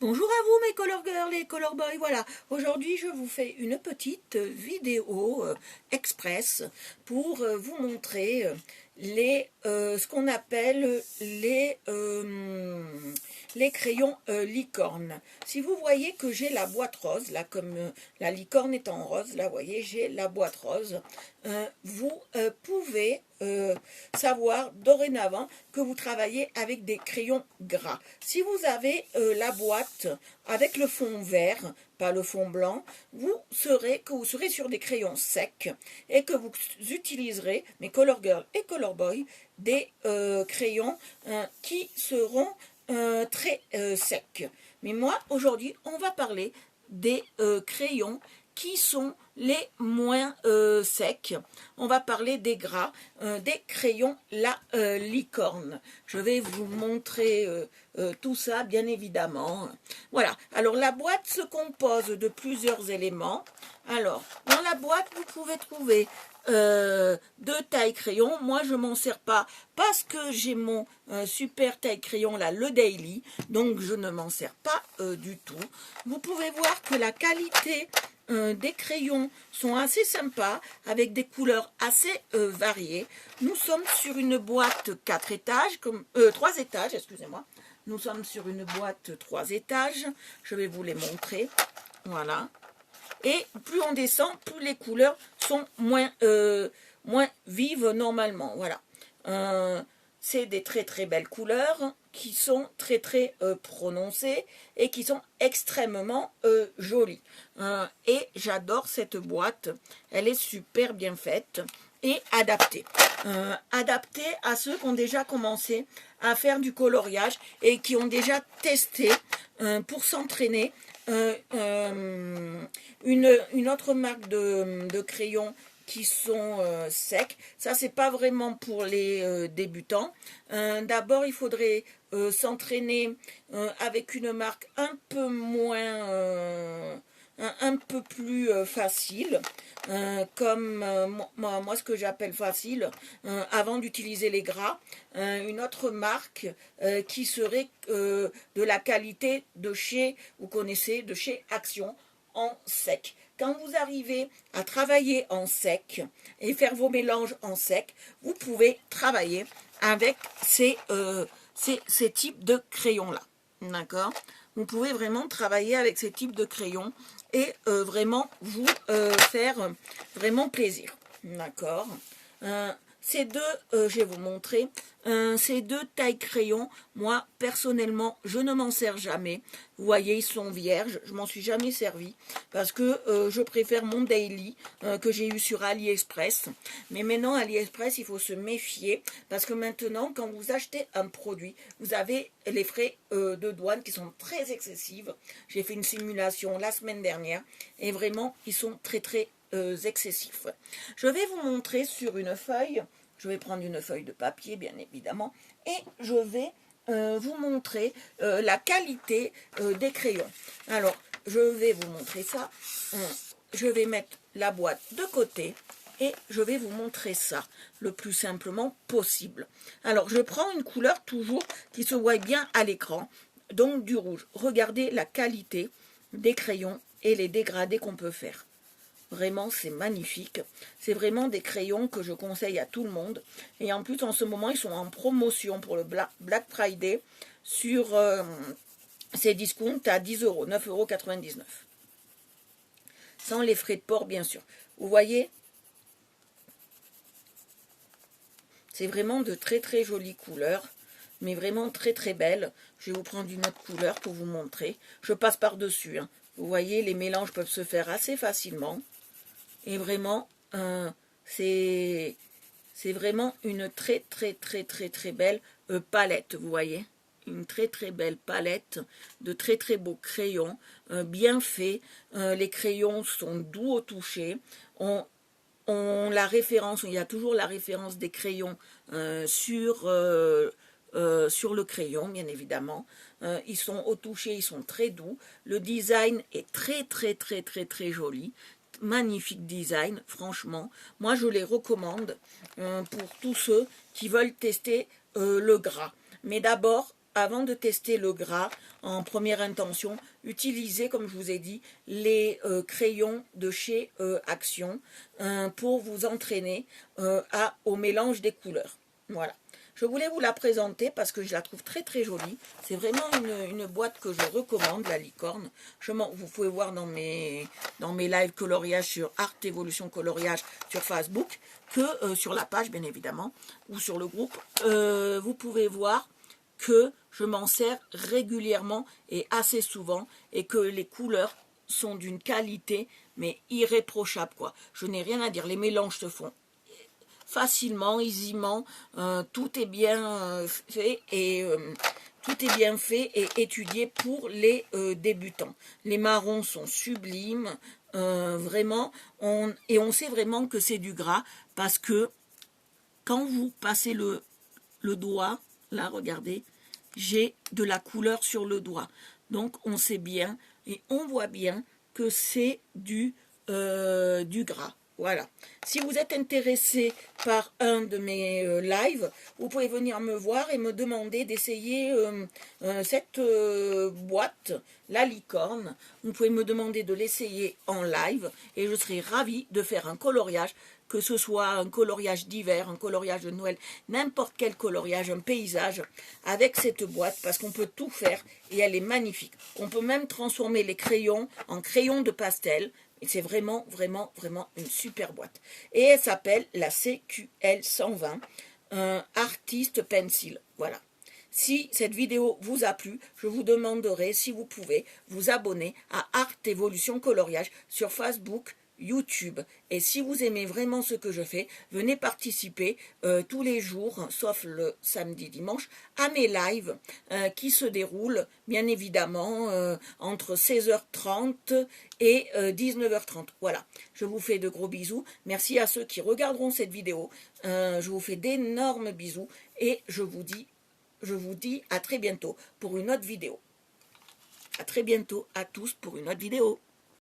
Bonjour à vous mes color girls et color boys, voilà, aujourd'hui je vous fais une petite vidéo express pour vous montrer ce qu'on appelle les crayons licorne. Si vous voyez que j'ai la boîte rose, là comme la licorne est en rose, là vous voyez j'ai la boîte rose, vous pouvez savoir dorénavant que vous travaillez avec des crayons gras. Si vous avez la boîte avec le fond vert, pas le fond blanc, vous serez sur des crayons secs et que vous utiliserez, mes color girls et color boys, des crayons qui seront très secs. Mais moi, aujourd'hui, on va parler des crayons qui sont les moins secs. On va parler des gras, des crayons la licorne. Je vais vous montrer tout ça, bien évidemment. Voilà, alors la boîte se compose de plusieurs éléments. Alors, dans la boîte, vous pouvez trouver deux tailles crayon. Moi je m'en sers pas parce que j'ai mon super taille crayon là, le Daily, donc je ne m'en sers pas du tout. Vous pouvez voir que la qualité des crayons sont assez sympas avec des couleurs assez variées. Nous sommes sur une boîte 4 étages, 3 étages, excusez-moi. Nous sommes sur une boîte 3 étages. Je vais vous les montrer. Voilà. Et plus on descend, plus les couleurs sont moins vives normalement. Voilà. C'est des très très belles couleurs qui sont très très prononcées et qui sont extrêmement jolies. Et j'adore cette boîte. Elle est super bien faite et adaptée. Adaptée à ceux qui ont déjà commencé à faire du coloriage et qui ont déjà testé pour s'entraîner une autre marque de crayons qui sont secs. Ça, c'est pas vraiment pour les débutants. D'abord, il faudrait s'entraîner avec une marque un peu moins... un peu plus facile, comme moi ce que j'appelle facile, avant d'utiliser les gras, une autre marque qui serait de la qualité de chez, vous connaissez, de chez Action en sec. Quand vous arrivez à travailler en sec et faire vos mélanges en sec, vous pouvez travailler avec ces types de crayons-là. D'accord ? Vous pouvez vraiment travailler avec ces types de crayons et vraiment vous faire vraiment plaisir. D'accord ? Ces deux, je vais vous montrer, ces deux tailles crayons, moi personnellement, je ne m'en sers jamais. Vous voyez, ils sont vierges, je m'en suis jamais servi parce que je préfère mon Daily que j'ai eu sur AliExpress. Mais maintenant, AliExpress, il faut se méfier parce que maintenant, quand vous achetez un produit, vous avez les frais de douane qui sont très excessifs. J'ai fait une simulation la semaine dernière et vraiment, ils sont très très excessifs. Je vais vous montrer sur une feuille, je vais prendre une feuille de papier bien évidemment, et je vais vous montrer la qualité des crayons. Alors, je vais vous montrer ça, je vais mettre la boîte de côté, et je vais vous montrer ça le plus simplement possible. Alors, je prends une couleur toujours qui se voit bien à l'écran, donc du rouge. Regardez la qualité des crayons et les dégradés qu'on peut faire. Vraiment, c'est magnifique. C'est vraiment des crayons que je conseille à tout le monde. Et en plus, en ce moment, ils sont en promotion pour le Black Friday sur ces discounts à 10 €, 9,99 €. Sans les frais de port, bien sûr. Vous voyez ? C'est vraiment de très très jolies couleurs, mais vraiment très très belles. Je vais vous prendre une autre couleur pour vous montrer. Je passe par-dessus. Hein. Vous voyez, les mélanges peuvent se faire assez facilement. Et vraiment, c'est vraiment une très très très très très belle palette, vous voyez. Une très très belle palette de très très beaux crayons, bien faits. Les crayons sont doux au toucher. La référence, il y a toujours la référence des crayons sur le crayon, bien évidemment. Ils sont au toucher, ils sont très doux. Le design est très très très très très joli. Magnifique design, franchement. Moi, je les recommande pour tous ceux qui veulent tester le gras. Mais d'abord, avant de tester le gras, en première intention, utilisez, comme je vous ai dit, les crayons de chez Action pour vous entraîner au mélange des couleurs. Voilà. Je voulais vous la présenter parce que je la trouve très très jolie. C'est vraiment une boîte que je recommande, la licorne. Vous pouvez voir dans mes lives coloriage sur Art Evolution Coloriage sur Facebook, que sur la page bien évidemment, ou sur le groupe, vous pouvez voir que je m'en sers régulièrement et assez souvent, et que les couleurs sont d'une qualité mais irréprochable, quoi. Je n'ai rien à dire, les mélanges se font facilement, aisément, tout est bien fait et étudié pour les débutants. Les marrons sont sublimes, vraiment, et on sait vraiment que c'est du gras parce que quand vous passez le doigt, là regardez, j'ai de la couleur sur le doigt, donc on sait bien et on voit bien que c'est du gras. Voilà. Si vous êtes intéressé par un de mes lives, vous pouvez venir me voir et me demander d'essayer cette boîte, la licorne. Vous pouvez me demander de l'essayer en live et je serai ravie de faire un coloriage, que ce soit un coloriage d'hiver, un coloriage de Noël, n'importe quel coloriage, un paysage, avec cette boîte, parce qu'on peut tout faire et elle est magnifique. On peut même transformer les crayons en crayons de pastel. Et c'est vraiment, vraiment, vraiment une super boîte. Et elle s'appelle la CQL 120 Artist Pencil. Voilà. Si cette vidéo vous a plu, je vous demanderai si vous pouvez vous abonner à Art Evolution Coloriage sur Facebook, YouTube. Et si vous aimez vraiment ce que je fais, venez participer tous les jours, sauf le samedi, dimanche, à mes lives qui se déroulent bien évidemment entre 16h30 et 19h30. Voilà, je vous fais de gros bisous. Merci à ceux qui regarderont cette vidéo. Je vous fais d'énormes bisous et je vous dis à très bientôt pour une autre vidéo. À très bientôt à tous pour une autre vidéo.